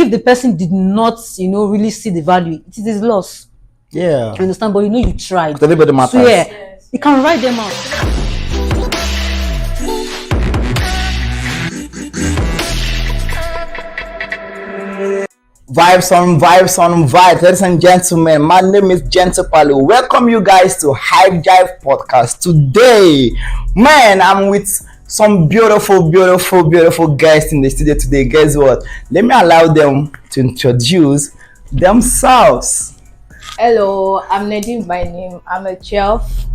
if the person did not, really see the value, it is his loss. Yeah. You understand? But you tried. Everybody matters. So you can write them out. Vibes on vibes, ladies and gentlemen. My name is Gentle Palu. Welcome you guys to Hype Jive Podcast. Today, man, I'm with some beautiful guests in the studio today. Guess what? Let me allow them to introduce themselves. Hello, I'm Nadine by name. I'm a chef,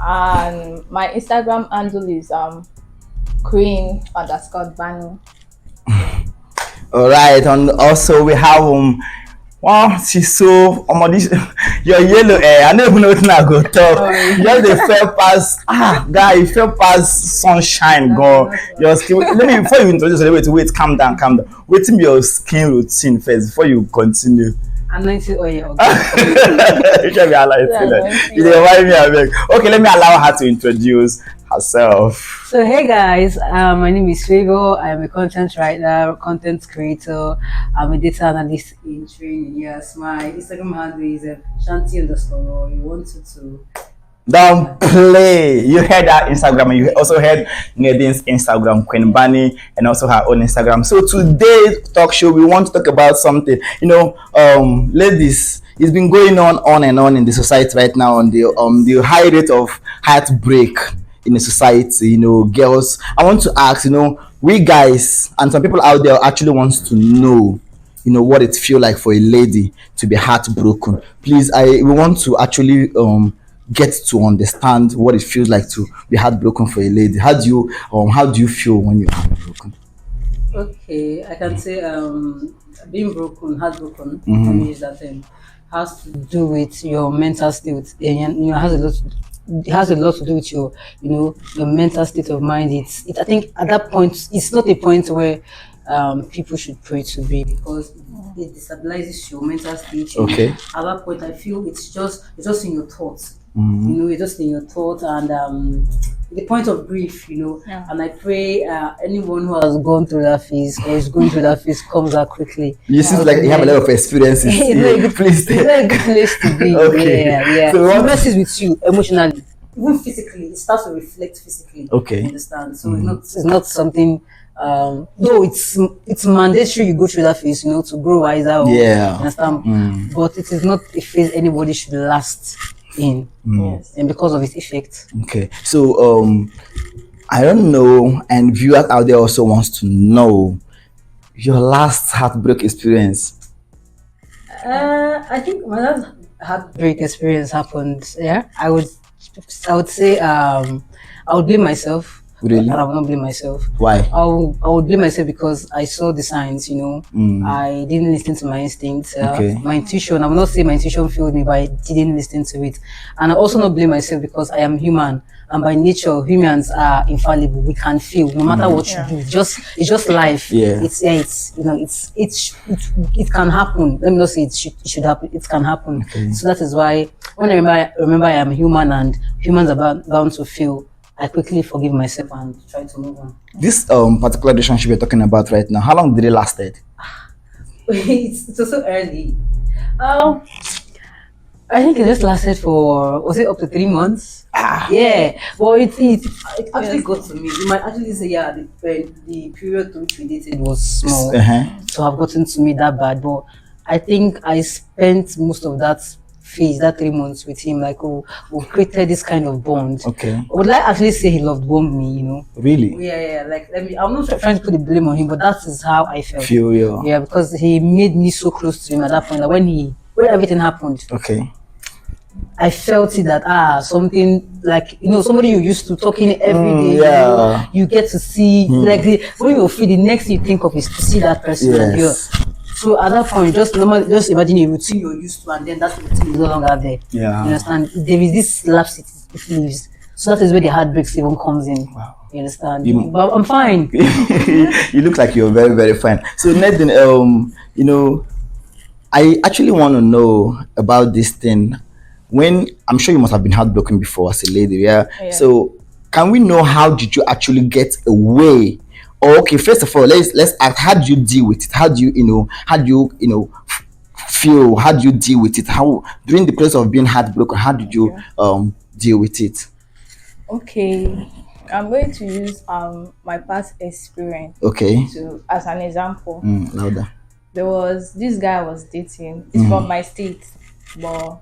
and my Instagram handle is queen_Banu. All right, and also we have wow, she's so your yellow hair. I don't even know what I go talk. Just the fell past guy, you fell past sunshine, go. Your skin. Let me before you introduce. Wait, calm down. Wait till your skin routine first before you continue. Anointing oil. You can be highlighting. You remind me of it. Okay, let me allow her to introduce herself. So hey guys, my name is Favor. I'm a content writer, content creator. I'm a data analyst in training. Yes, my Instagram handle is Shanti_. You wanted to Don't play. You heard that Instagram, and you also heard Nadine's Instagram, Queen Bunny, and also her own Instagram. So today's talk show, we want to talk about something. Ladies, it's been going on and on in the society right now on the high rate of heartbreak in the society. Girls, I want to ask, we guys and some people out there actually wants to know, what it feels like for a lady to be heartbroken. Please, we want to actually get to understand what it feels like to be heartbroken for a lady. How do you feel when you're heartbroken? Okay, I can say being heartbroken, let me use that term, has to do with your mental state. And it has a lot to do with your mental state of mind. I think at that point it's not a point where people should pray to be, because it destabilizes your mental state. Okay. At that point I feel it's just in your thoughts. It's just in your thoughts, and the point of grief, and I pray anyone who has gone through that phase or is going through that phase comes out quickly. You seem like you have a lot of experiences. It's a very good place to be. Okay. Yeah. So it messes with you emotionally, even physically. It starts to reflect physically. Okay. You understand? So it's not something. Though it's mandatory you go through that phase, to grow wiser. Yeah. Understand? But it is not a phase anybody should last in. Yes. And because of its effect. Okay. So I don't know, and viewers out there also wants to know your last heartbreak experience. I think my last heartbreak experience happened. Yeah, I would say I would blame myself. Really? And I would not blame myself. Why? I would blame myself because I saw the signs. I didn't listen to my instincts. Okay. My intuition. I will not say my intuition failed me, but I didn't listen to it. And I also not blame myself because I am human, and by nature humans are infallible. We can feel no matter what you do. It's just life. Yeah. It can happen. Let me not say it should happen. It can happen. Okay. So that is why when I remember I am human and humans are bound to feel, I quickly forgive myself and try to move on. This particular relationship you're talking about right now, how long did it lasted? It's also early. I think it just lasted for, was it up to 3 months? Yeah. Well, it actually got to me. You might actually say, the period to which we dated was small to have gotten to me that bad. But I think I spent most of that phase, that 3 months with him, we created this kind of bond. Okay. Would I actually say he loved bombed me, Really? Yeah. I'm not trying to put the blame on him, but that is how I felt. Feel you. Yeah, because he made me so close to him at that point. That when everything happened, Okay. I felt it that something somebody you used to talking every day. Yeah. You get to see when you feel the next thing you think of is to see that person. Yes. So at that point, just imagine a routine you're used to, and then that routine is no longer there. Yeah. You understand? There is this lapse it leaves. So that is where the heartbreaks even comes in. Wow. You understand? But I'm fine. You look like you're very, very fine. So Nathan, I actually want to know about this thing. When I'm sure you must have been heartbroken before as a lady, yeah? Yeah. So can we know how did you actually get away Okay, first of all, let's ask. How do you deal with it? How do you, how do you, feel? How do you deal with it? How, during the process of being heartbroken, how did you Okay. deal with it? Okay. I'm going to use my past experience Okay. to as an example. Louder. There was this guy I was dating. He's from my state, but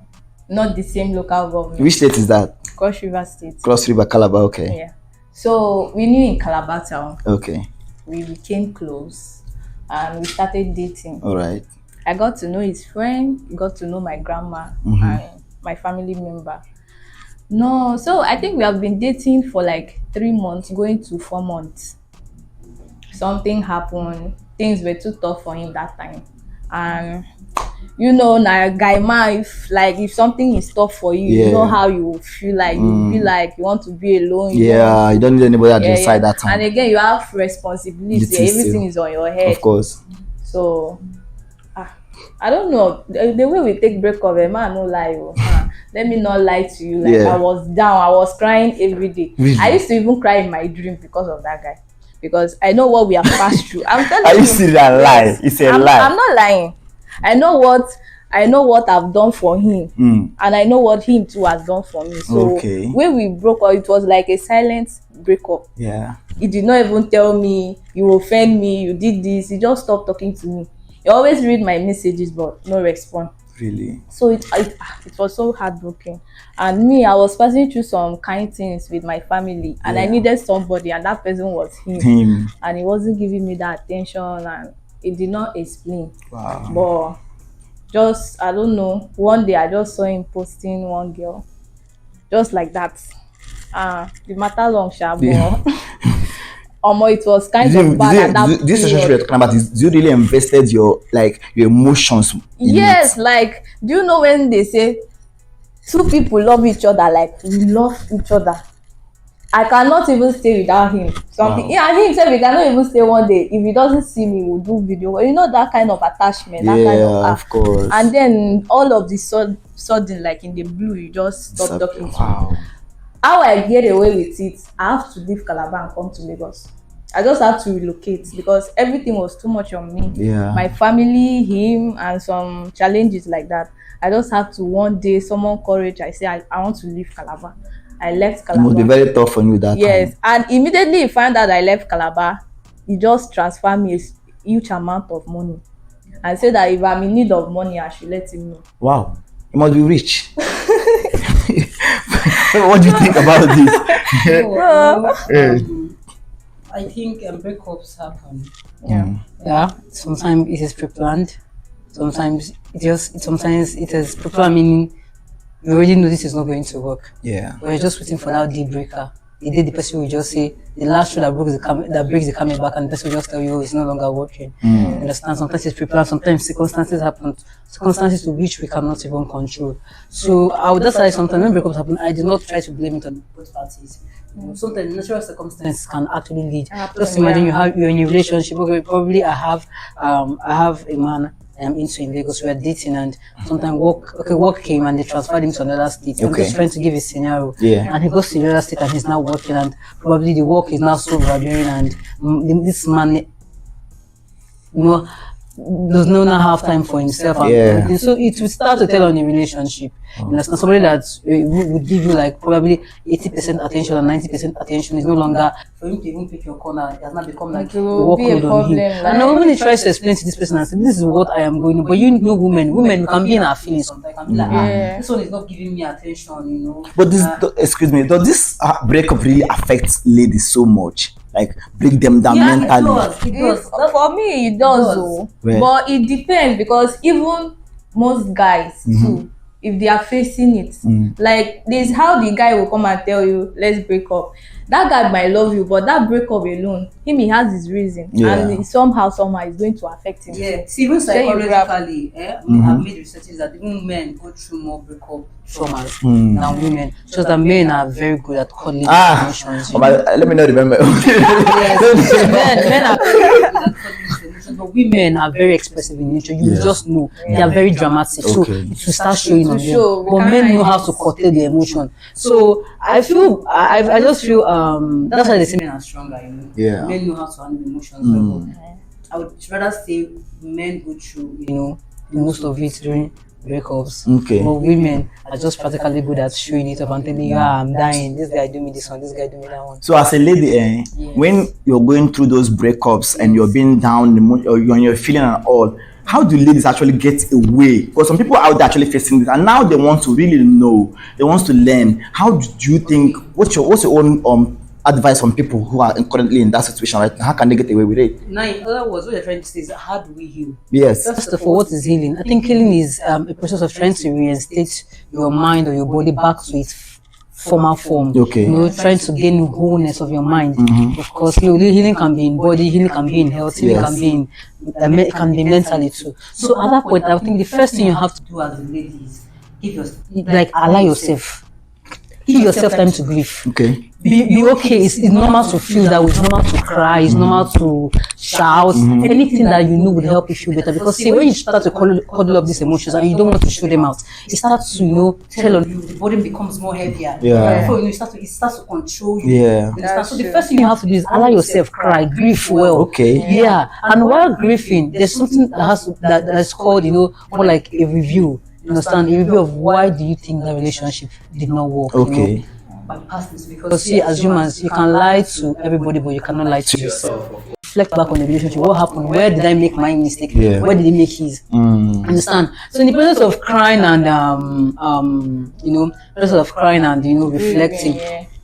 not the same local government. Which state is that? Cross River State. Cross River, Calabar. Okay. Yeah. So we knew in Calabar town. Okay. We became close and we started dating. All right. I got to know his friend, he got to know my grandma and my family member. No, so I think we have been dating for like 3 months, going to 4 months. Something happened, things were too tough for him that time. And now guy man, if something is tough for you, you know Yeah. how you will feel like you be like you want to be alone. Yeah, you don't need anybody at your Yeah, side yeah. that time. And again, you have responsibility. It is Everything still. is on your head. Of course. So, I don't know. The way we take breakup, man, no lie. Let me not lie to you. Like, Yeah. I was down. I was crying every day. Really? I used to even cry in my dream because of that guy. Because I know what we have passed through. I'm telling Are you you. serious? Lie? It's a lie. I'm not lying. I know what I've done for him, and I know what him too has done for me. So Okay. when we broke up, it was like a silent breakup. Yeah. He did not even tell me, you offend me, you did this. He just stopped talking to me. He always read my messages, but no response. Really? So it was so heartbroken. And me, I was passing through some kind things with my family, and I Yeah. needed somebody, and that person was him. Him. And he wasn't giving me that attention, and he did not explain. Wow. But just, I don't know, one day I just saw him posting one girl, just like that. The matter long, sha, but it was kind of bad at that This relationship period. you're talking about is, you really invested your emotions in Yes, it? like, do you know when they say two people love each other, like we love each other? I cannot even stay without him. Something. Wow. Yeah, he himself, he cannot even stay one day. If he doesn't see me, we'll do video. You know, that kind of attachment, that kind of of course. And then all of the sudden, like in the blue, you just stop talking to me. Wow. How I get away with it, I have to leave Calabar and come to Lagos. I just have to relocate because everything was too much on me. Yeah. My family, him, and some challenges like that. I just have to one day, summon courage. I say, I want to leave Calabar. I left It Calabar. must be very tough for you that Yes, time. and immediately he found out I left Calabar, he just transferred me a huge amount of money and said that if I'm in need of money, I should let him know. Wow. You must be rich. What do you think about this? I think breakups happen. Yeah. Yeah, sometimes it is pre-planned. Sometimes it is pre-planned, meaning you already know this is not going to work. Yeah. We're just waiting for that deal breaker. The day the person will just say the last straw that breaks the camel back, and the person will just tell you, oh, it's no longer working. You understand? Sometimes it's pre-planned, sometimes circumstances happen, circumstances to which we cannot even control. So I would just say sometimes when breakups happen, I do not try to blame it on both parties. Sometimes natural circumstances can actually lead. Just imagine you're in a relationship. Okay, probably I have a man I'm into in Lagos. We are dating, and sometimes work came and they transferred him to another state. I'm Okay. just trying to give a scenario. Yeah. And he goes to another state and he's now working, and probably the work is now so overbearing, and this man, does not now have time for himself. And Yeah. so it will start to tell on the relationship. You understand? Somebody that would give you like probably 80% attention and 90% attention is no longer for him to even pick your corner. It has not become like It the will be a workload on problem, him. like- And now when he tries to explain to this person and say, this is what I am going to, but you know women can be in our feelings sometimes. Can be like, Yeah. this one is not giving me attention, But excuse me, does this breakup really affect ladies so much? Like break them down Yeah, mentally? it does. For me, it does, does. though. Well- But it depends because even most guys too, if they are facing it, like this, how the guy will come and tell you, let's break up. That guy might love you, but that breakup alone, he has his reason, Yeah. and somehow it's going to affect him. Yeah, see, even Then you grab- psychologically, I've made researches that even men go through more breakup traumas than women. Just that men are very good at calling emotions. Let me not remember. Men are very good at calling emotions. but women are very expressive in nature. You just know they are very dramatic, so Okay. it will start showing on show. them. We But can't men hide know how it. to curtail the emotion. So I feel, I just feel that's why they say men are stronger. You know, Yeah. men know how to handle emotions very well. I would rather say men go through, you know, most of it during breakups. Okay. But women are just practically good at showing it up and telling you, ah, I'm dying. This guy do me this one. This guy do me that one. So as a lady, Yes. when you're going through those breakups and you're being down, or you're feeling and all, how do ladies actually get away? Because some people out there actually facing this, and now they want to really know, they want to learn. How do you think? What's your own advice on people who are currently in that situation right now? How can they get away with it? Now, in other words, what you're trying to say is, how do we heal? Yes. First of all, what is healing? I think healing is a process of trying to reinstate your mind or your body back to its former form. Okay. You know, trying to gain wholeness of your mind. Of course, healing can be in body, healing can be in health, healing Yes. can be in, it can be mentally too. So at that point, I think the first thing you have to do as a lady is allow yourself. Give yourself time to grieve. Okay. Be okay. It's normal to feel that way. It's normal to cry. It's normal to shout. Anything that you know would help you feel better. Because see, when you start to cuddle up these emotions and you don't want to show them out, it starts to, you know, tell on you. The burden becomes more heavier. Yeah. Before you know, it starts to control you. Yeah. You understand? So the first thing you have to do is allow yourself cry, grieve well. Okay. Yeah. And while grieving, there's something that's called, you know, more like a review. You understand? A review of why do you think that relationship did not work. Okay. You know? Bypass this, because see, as humans, you can lie to everybody, but you cannot lie to yourself. Reflect back on the relationship. What happened? Where did I make my mistake? Yeah. Where did he make his? Understand? So in the process of crying and you know, process of crying and, you know, reflecting.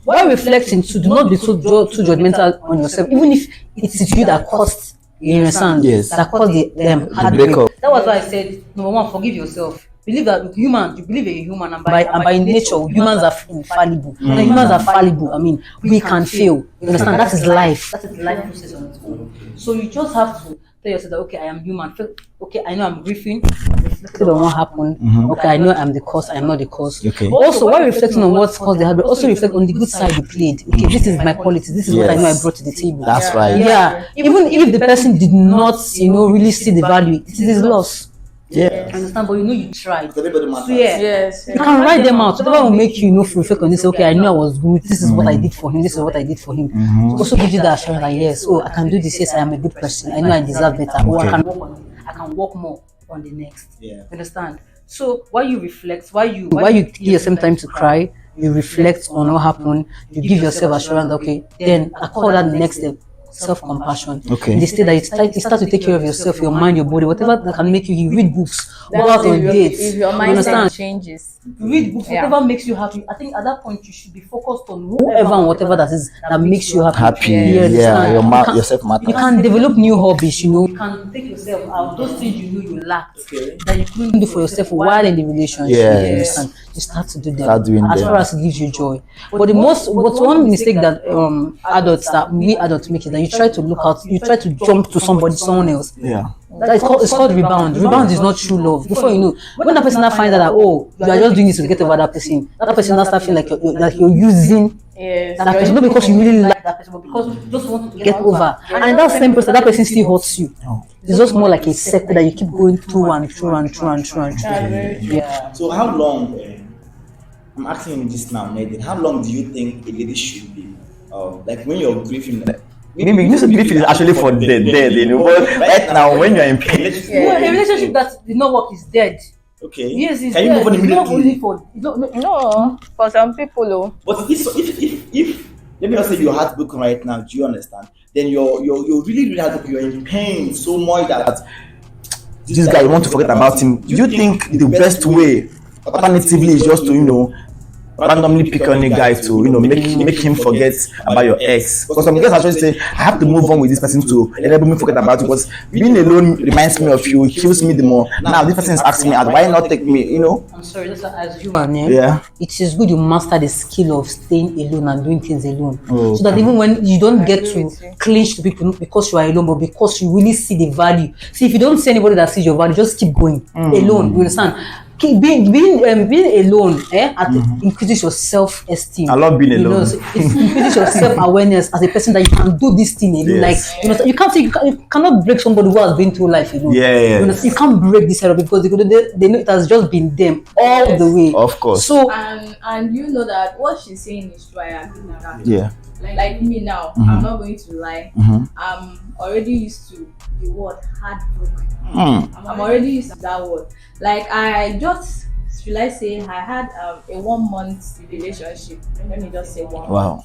While reflecting, to do not be too judgmental on yourself, even if it's you that caused. You understand? Yes. That caused them breakup. That was why I said, number one, forgive yourself. Believe that you believe in a human, and by nature, humans are infallible. The humans are fallible. I mean, we can fail. You understand? That is life. That is the life process on its own. So you just have to tell yourself that, okay, I am human. Okay, I know I'm grieving. I'm reflecting on what happened. Okay, I know I'm the cause. I'm not the cause. Okay. Also, while reflecting on what's caused the heartbreak, also reflect on the good side you played. Okay, this is my quality. This is what I know I brought to the table. That's right. Yeah. Even if the person did not, you know, really see the value, it is his loss. Yeah. Understand? But you know you tried. Everybody matters. So yeah, Yes. you can write them out. So that will make you, you know, reflect on this. Okay, I know I was good. This is what I did for him. This is what I did for him. So also give you that assurance that yes, oh, I can do this. Yes, I am a good person. I know I deserve better. Or I can work on it. I can work more on the next. Yeah. Understand? So while you reflect, while you give yourself time to cry, you reflect on what happened. You give yourself assurance. Okay, then I call that the next step. Self-compassion. Okay. In the state that you start to take care of yourself, your mind, your body, whatever that can make you read books, go out on dates. If your You mindset understand? changes. Read books, Yeah. whatever makes you happy. I think at that point you should be focused on whoever and whatever that makes you happy. Happy. You Yeah. understand? You can- Yourself matters. You can develop new hobbies, you know. You can take yourself out. Those things you know you lacked that you couldn't do for yourself while in the relationship. Yes. You understand? You start to do them. Start doing as them. far as it gives you joy. But what's one mistake that we adults make is that you try to look out, you try to jump to someone else. Yeah. It's called rebound. Rebound is not true love. Before you know, when that person now finds out that, oh, you are just doing this to get over that person now start feeling like you're using Yes. that person, not because you really like that person, but because you just want to get over. And that same person, that person still hurts you. It's just more like a circle that you keep going through and through and through and through and through. Yeah. So how long? I'm asking you this now, Nathan. How long do you think a lady should be? Like when you're grieving. Maybe you know, grief is actually for the dead, you know. But right now, when you're in pain, Well, a relationship that did not work is dead. okay. Yes, it's Can you dead. move on It's not only immediately? for No, for some people, oh. But if let me just say you're heartbroken right now, do you understand? Then you're really heartbroken, you're in pain so much that this guy, you want to forget about him. Do you think the best way alternatively is just to, you know, randomly pick on a guy to, you know, make him forget about your ex? Because some guys actually say, I have to move on with this person to enable me forget about it, because being alone reminds me of you, it kills me the more. Now this person is asking me out, why not take me, you know? I'm sorry, that's as human, Yeah. it is good you master the skill of staying alone and doing things alone. Oh, So that even when you don't get agree to with you. clinch to people because you are alone, but because you really see the value. See, if you don't see anybody that sees your value, just keep going alone. You understand? being alone, increases your self-esteem. I love being You know, alone. so it increases your self-awareness as a person that you can do this thing alone. Yes. Like, you know, you can't say you cannot break somebody who has been through life alone. Yes. You know, you can't break this setup because they know it has just been them all the way. Of course. So And you know that what she's saying is true. I agree with that. Yeah. Like me now, I'm not going to lie. Mhm. I'm already used to the word heartbroken. Mm. I'm already used to that word. Like should I say, I had a 1 month relationship. Let me just say 1 Wow. month.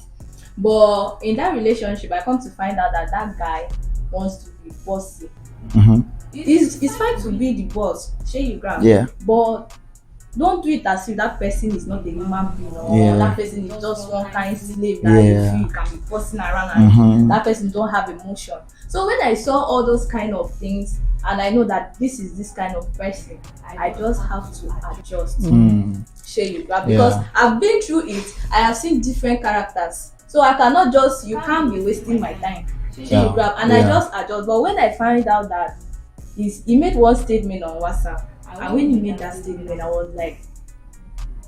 But in that relationship, I come to find out that that guy wants to be bossy. Mhm. It's fine to be the boss, share you grab. Yeah. But don't do it as if that person is not a human being, or Yeah. that person is just one kind slave that Yeah. you feel you can be bossing around and Mhm. that person don't have emotion. So when I saw all those kind of things and I know that this is this kind of person, I just have to adjust. Share you grab, because Yeah. I've been through it. I have seen different characters, so I cannot just, you can't be wasting my time. Share you grab, and I Yeah. just adjust. But when I find out that he made one statement on WhatsApp, and when he made that statement, I was like,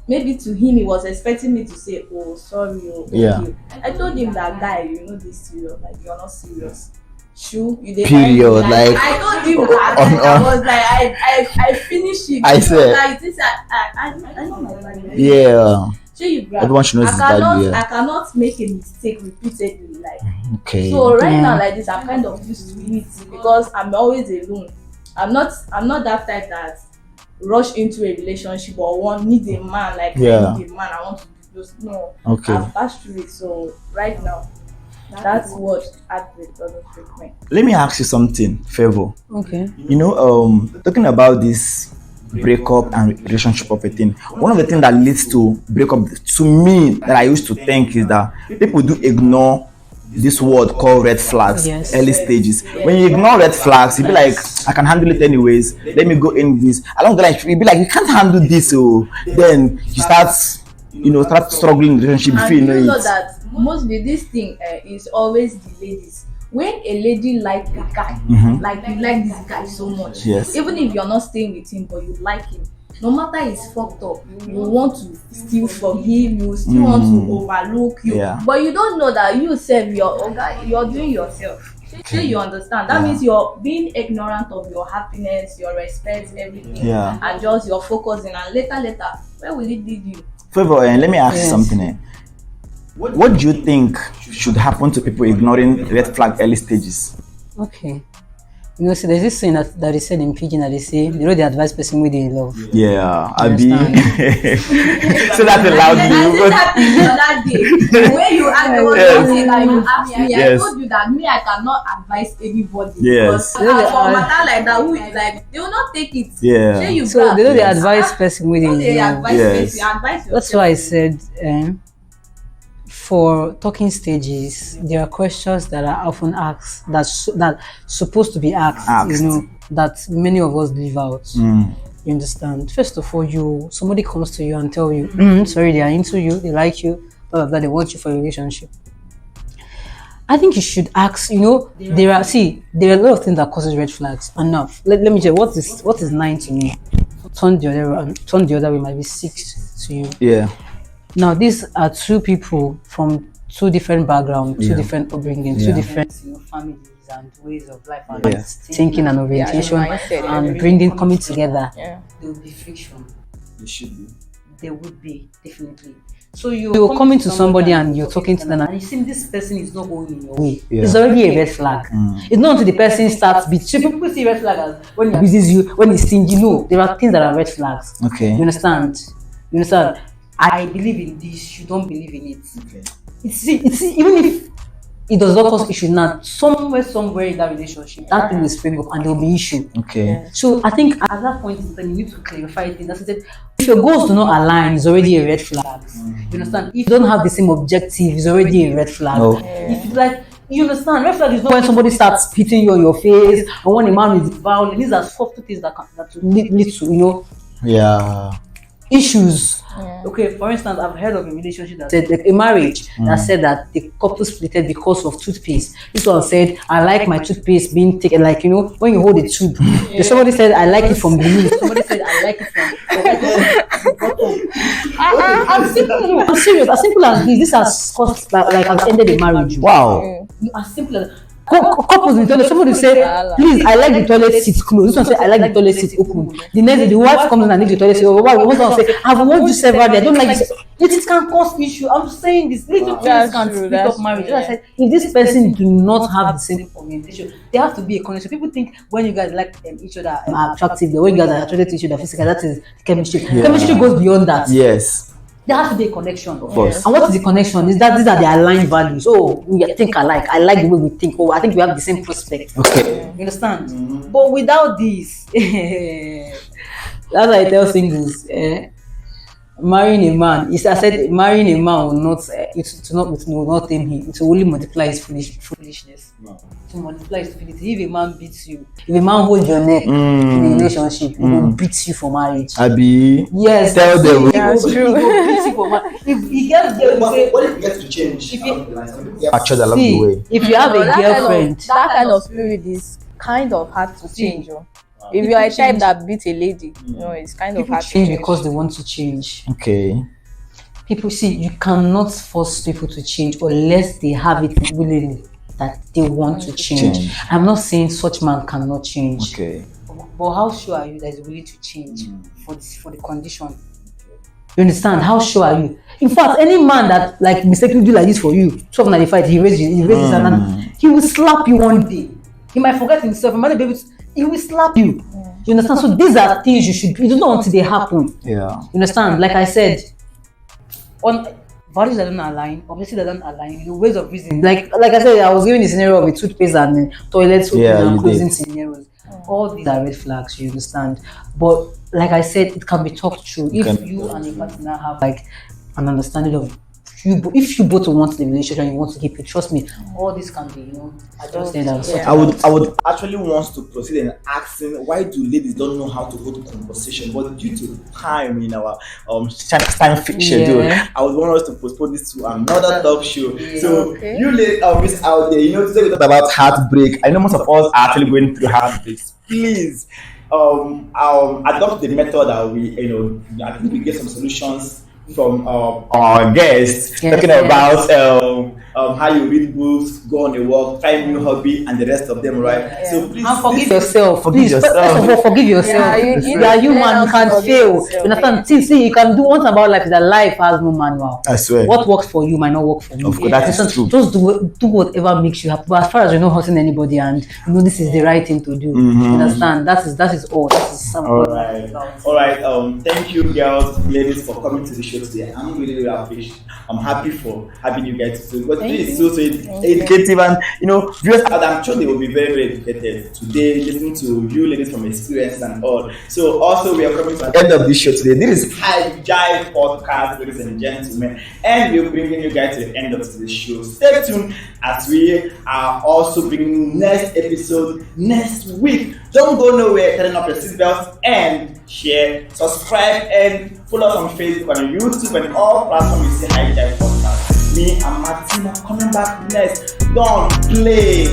maybe to him he was expecting me to say, oh sorry, oh okay. Yeah. I told him that, guy, you know this serious, like you're not serious. True, you dey Period, find me. like, I told him that. I was like, I finished it. I said, like this, I know my value. yeah. So you grab. Everyone should know his value, yeah. I cannot make a mistake repeatedly. Like, Okay. so right now, like this, I'm kind of used to it because I'm always alone. I'm not that type that rush into a relationship or need a man. Like, Yeah. I need a man, I want to do this. No. Okay. I've passed through it. So right now, that's what heartbreak doesn't break me. Let me ask you something, Favor. okay. You know, talking about this breakup and relationship of a thing, one of the things that leads to breakup, to me, that I used to think is that people do ignore this word called red flags. Yes. Early stages. When you ignore red flags, you be like, I can handle it anyways, let me go in this. Along the line, you be like, you can't handle this, so then you start struggling in the relationship And before you you know know it. that mostly this thing is always the ladies. When a lady like a guy, like you like this guy so much, Yes. even if you're not staying with him but you like him, no matter he's fucked up, you want to still forgive, you still want to overlook you. Yeah. But you don't know that you self, you're doing yourself. So you understand. That means you're being ignorant of your happiness, your respect, everything. Yeah. And just you're focusing, and later, where will it lead you? Favor, let me ask you Yes. something. What do you think should happen to people ignoring red flag early stages? Okay. You know, so there's this saying that is said in Pidgin that they say, they know the advice person with they love. Yeah, I You be. understand? So that's I allowed did that thing the other day. The way you asked, there was Yes. one thing that you asked me. Yes. I told you that me, I cannot advise anybody. Yes. Because for a matter like that, who is like, they will not take it. Yeah. Say you So grab. they know the Yes. advice person with Don't they they love. advise Yes. person, advise yourself. That's why I said for talking stages, there are questions that are often asked that supposed to be asked, Asked. you know, that many of us leave out. You understand? First of all, somebody comes to you and tell you, sorry, they are into you, they like you, blah blah blah, they want you for a relationship. I think you should ask, you know, there are a lot of things that causes red flags. Enough. Let me tell you, what is 9 to me? Turn the other way might be 6 to you. Yeah. Now, these are two people from two different backgrounds, two different upbringing, two Yeah. different families and ways of life and Yeah. thinking and orientation mindset and and coming together. Yeah. There will be friction. It should be. There would be, definitely. So you're coming to somebody and you're talking to them and you see this person is not going in your way. Yeah. It's already a red flag. It's not until the person starts betraying. People see red flag as when he abuses you, when he's stingy. No, there are things that are red flags. Okay. You understand? I believe in this, you don't believe in it. Okay. It's even if it does not cause issue now, somewhere in that relationship, that thing will spring up and there will be issue. Okay. So I think at that point in time, you need to clarify things. As I said, if your goals do not align, it's already a red flag. You understand? If you don't have the same objective, it's already a red flag. Oh. If it's like, you understand, red flag is not when somebody starts hitting you on your face or when a man is violent. These are soft things that lead to, you know. Yeah. issues. Yeah. Okay, for instance, I've heard of a relationship that said, like a marriage that said that the couple splitted because of toothpaste. This one said, I like my toothpaste being taken, like, you know, when you hold the tube. Somebody said, I like it from the leaf. Somebody said, I like it from the bottom. I'm serious. As simple as this has cost, like has ended a marriage. Wow. As simple as couples in the toilet, somebody say, please, I like the toilet seat closed. This one say, I like the toilet seat open. The next day, the wife comes in and leaves the toilet seat open. The husband say, I've watched you several days. I don't like this. It can cause issue. I'm saying this. Little things can split up marriage. I said, if this person do not have the same orientation, there has to be a connection. People think when you guys like each other attractively, when you guys are attracted to each other physically, that is chemistry. Chemistry goes beyond that. Yes. There has to be a connection. Of course. And what is the connection? Is that these are the aligned values. Oh, we think alike. I like the way we think. Oh, I think we have the same prospect. Okay. You understand? But without this, that's why I tell singles, marrying a man. I said marrying a man will not, it will not tame him. It will only multiply his foolishness. To multiply his stupidity. If a man beats you, if a man holds your neck in a relationship, he will beat you for marriage. Abi. Yes. Tell them. That's true. If he gets there, What say, if you get to change? Matured along the way. if you have a that girlfriend, that kind of spirit is kind of hard to change. If you are a type that beat a lady, it's kind of people hard to change change. because they want to change. Okay. People see you cannot force people to change unless they have it willingly that they want to change. I'm not saying such man cannot change. Okay. But how sure are you that he's willing to change for the condition? You understand? How sure are you? In fact, any man that like mistakenly do like this for you, 1295, he raises his hand and he will slap you one day. He might forget himself, he will slap you. You understand? So these are things you don't know until they happen. Yeah. You understand? Like I said, on values that don't align, obviously they don't align, ways of reasoning. Like I said, I was giving the scenario of a toothpaste and toilets opening and closing scenarios. All these are red flags, you understand? But like I said, it can be talked through. If you and a partner have like an understanding of if you both want the relationship and you want to keep it, trust me, all this can be, adjusted and sorted. I would actually want to proceed in asking why do ladies don't know how to hold conversation, but due to time in our time schedule, I would want us to postpone this to another talk show. So you ladies out there, today we talked about heartbreak. I know most of us are actually going through heartbreaks. Please adopt the method that I think we get some solutions from our guests talking about how you read books, go on a walk, try a new hobby, and the rest of them, right? So please forgive yourself. Forgive yourself. First of all, forgive yourself. You are human, you can fail. You understand? See, you can do one thing about life is that life has no manual. I swear. What works for you might not work for me. Of course, that is true. Just do whatever makes you happy. But as far as you're not hurting anybody and this is the right thing to do. You understand? That is all. That is something. All right. Thank you, girls, ladies, for coming to the show today. I'm really happy. I'm happy for having you guys today. But today is so educative, and viewers, I'm sure they will be very, very educated today, listening to you ladies from experience and all. So also we are coming to the end of this show today. This is High Jive Podcast, ladies and gentlemen, and we're bringing you guys to the end of this show. Stay tuned as we are also bringing next episode next week. Don't go nowhere. Turn up your seatbelts and share, subscribe, and follow us on Facebook and YouTube and all platforms. You see High Jive Podcast. Me and Martina coming back next. Don't play.